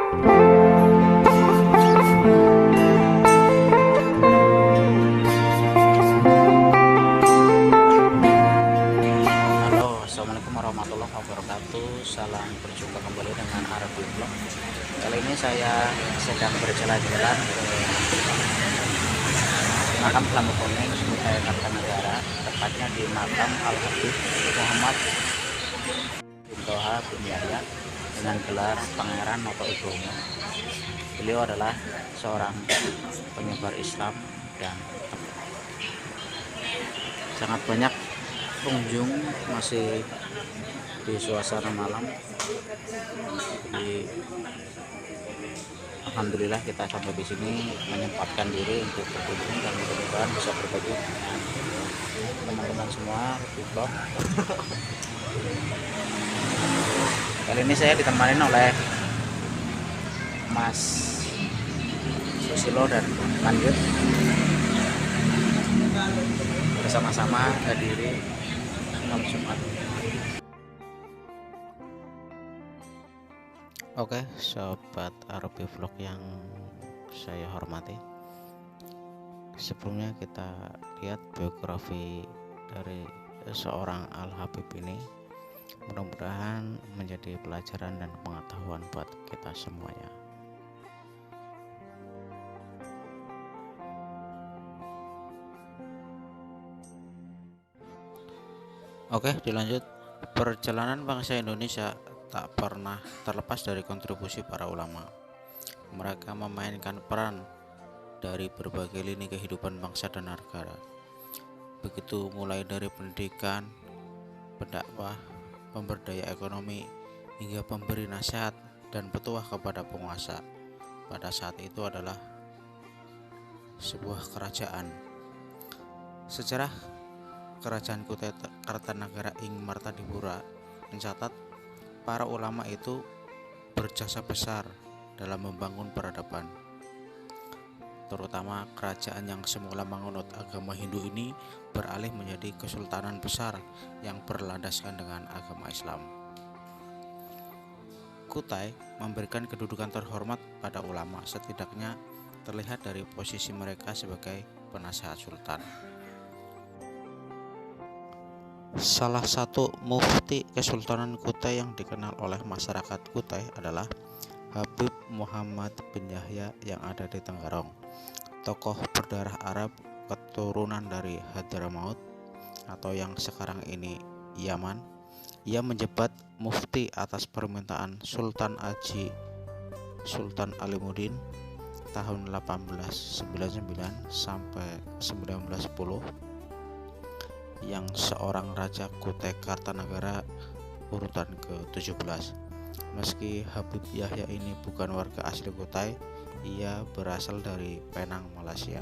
Halo, assalamualaikum warahmatullahi wabarakatuh. Salam berjumpa kembali dengan Arabi Vlog. Kali ini saya sedang berjalan-jalan ke makam Lamu Kuning, Kutai Kartanegara, tepatnya di makam Al Habib Muhammad bin Toha bin Yahya dengan gelar Pangeran atau Ibumu. Beliau adalah seorang penyebar Islam dan sangat banyak pengunjung masih di suasana malam. Jadi alhamdulillah kita sampai di sini menyempatkan diri untuk berkunjung dan mudah-mudahan bisa berbagi dengan teman-teman semua di vlog. Kali ini saya ditemani oleh Mas Susilo dan Lanjut, bersama-sama hadiri malam Jumat. Oke, sobat Arabi Vlog yang saya hormati, sebelumnya kita lihat biografi dari seorang Al Habib ini. Mudah-mudahan menjadi pelajaran dan pengetahuan buat kita semuanya. Oke, dilanjut. Perjalanan bangsa Indonesia tak pernah terlepas dari kontribusi para ulama. Mereka memainkan peran dari berbagai lini kehidupan bangsa dan negara. Begitu mulai dari pendidikan, pendakwah, pemberdaya ekonomi, hingga pemberi nasihat dan petuah kepada penguasa. Pada saat itu adalah sebuah kerajaan. Sejarah Kerajaan Kutai Kartanegara ing Martadipura mencatat para ulama itu berjasa besar dalam membangun peradaban. Terutama kerajaan yang semula menganut agama Hindu ini beralih menjadi kesultanan besar yang berlandaskan dengan agama Islam. Kutai memberikan kedudukan terhormat pada ulama, setidaknya terlihat dari posisi mereka sebagai penasehat sultan. Salah satu mufti Kesultanan Kutai yang dikenal oleh masyarakat Kutai adalah Habib Muhammad bin Yahya yang ada di Tenggarong. Tokoh berdarah Arab keturunan dari Hadramaut atau yang sekarang ini Yaman. Ia menjabat mufti atas permintaan Sultan Aji Sultan Alimuddin tahun 1899 sampai 1910, yang seorang raja Kutai Kartanegara urutan ke-17. Meski Habib Yahya ini bukan warga asli Kutai, ia berasal dari Penang, Malaysia.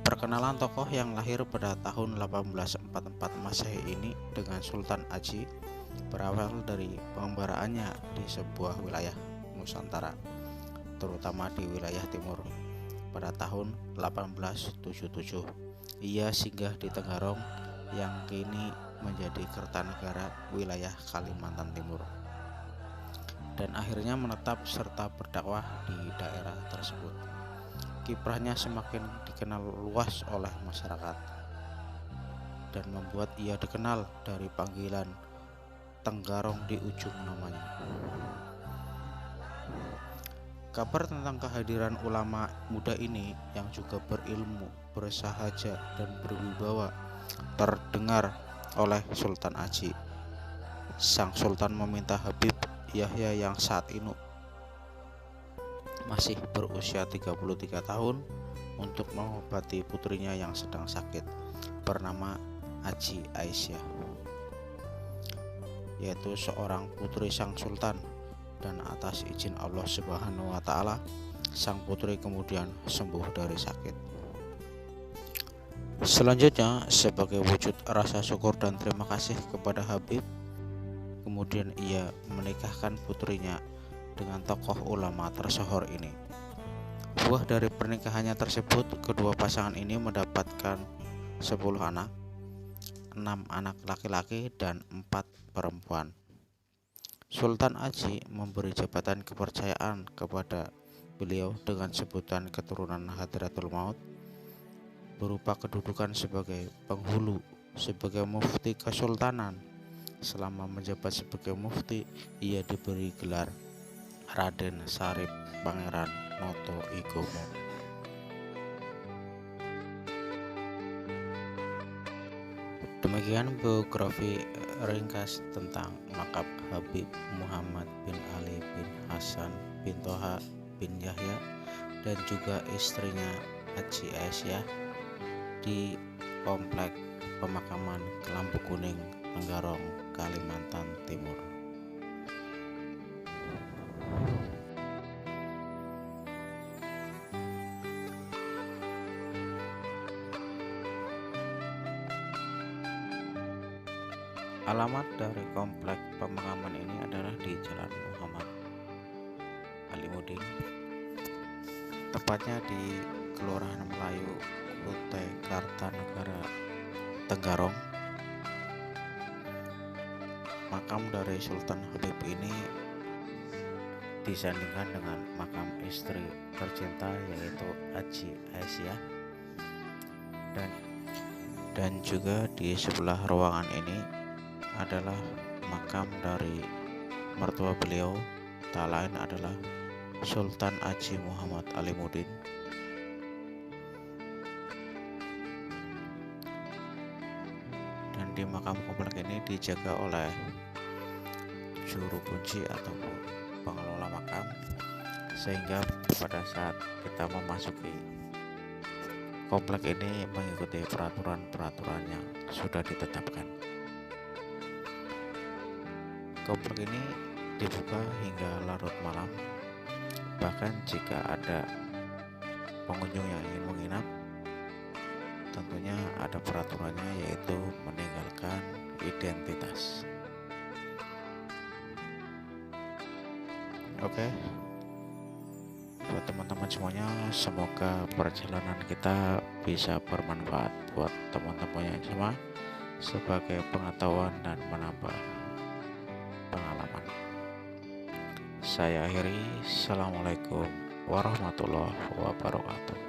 Perkenalan tokoh yang lahir pada tahun 1844 Masehi ini dengan Sultan Aji berawal dari pengembaraannya di sebuah wilayah Nusantara, terutama di wilayah timur. Pada tahun 1877 ia singgah di Tenggarong yang kini menjadi Kertanegara, wilayah Kalimantan Timur, dan akhirnya menetap serta berdakwah di daerah tersebut. Kiprahnya semakin dikenal luas oleh masyarakat dan membuat ia dikenal dari panggilan Tenggarong di ujung namanya. Kabar tentang kehadiran ulama muda ini yang juga berilmu, bersahaja, dan berwibawa terdengar oleh Sultan Aji. Sang Sultan meminta Habib Yahya yang saat ini masih berusia 33 tahun untuk mengobati putrinya yang sedang sakit bernama Aji Aisyah, yaitu seorang putri sang Sultan. Dan atas izin Allah Subhanahu wa Ta'ala, sang putri kemudian sembuh dari sakit. Selanjutnya, sebagai wujud rasa syukur dan terima kasih kepada Habib, kemudian ia menikahkan putrinya dengan tokoh ulama tersohor ini. Buah dari pernikahannya tersebut, kedua pasangan ini mendapatkan 10 anak, 6 anak laki-laki dan 4 perempuan. Sultan Aji memberi jabatan kepercayaan kepada beliau dengan sebutan keturunan Hadratul Maut, berupa kedudukan sebagai penghulu, sebagai mufti kesultanan. Selama menjabat sebagai mufti, ia diberi gelar Raden Syarif Pangeran Noto Igomo. Demikian biografi ringkas tentang makam Habib Muhammad bin Ali bin Hasan bin Toha bin Yahya dan juga istrinya Haji Aisyah di Komplek Pemakaman Kelambu Kuning, Tenggarong, Kalimantan Timur. Alamat dari komplek pemakaman ini adalah di Jalan Muhammad Alimuddin, tepatnya di Kelurahan Melayu, Kutai Kartanegara, Tenggarong. Makam dari Sultan Habib ini disandingkan dengan makam istri tercinta yaitu Haji Aisyah, dan juga di sebelah ruangan ini adalah makam dari mertua beliau, tak lain adalah Sultan Haji Muhammad Alimuddin. Dan di makam komplek ini dijaga oleh juru kunci ataupun pengelola makam, sehingga pada saat kita memasuki komplek ini mengikuti peraturan-peraturan yang sudah ditetapkan. Komplek ini dibuka hingga larut malam. Bahkan jika ada pengunjung yang ingin menginap, tentunya ada peraturannya, yaitu meninggalkan identitas. Oke, buat teman-teman semuanya, semoga perjalanan kita bisa bermanfaat buat teman-teman yang sama sebagai pengetahuan dan menambah pengalaman. Saya akhiri. Assalamualaikum warahmatullahi wabarakatuh.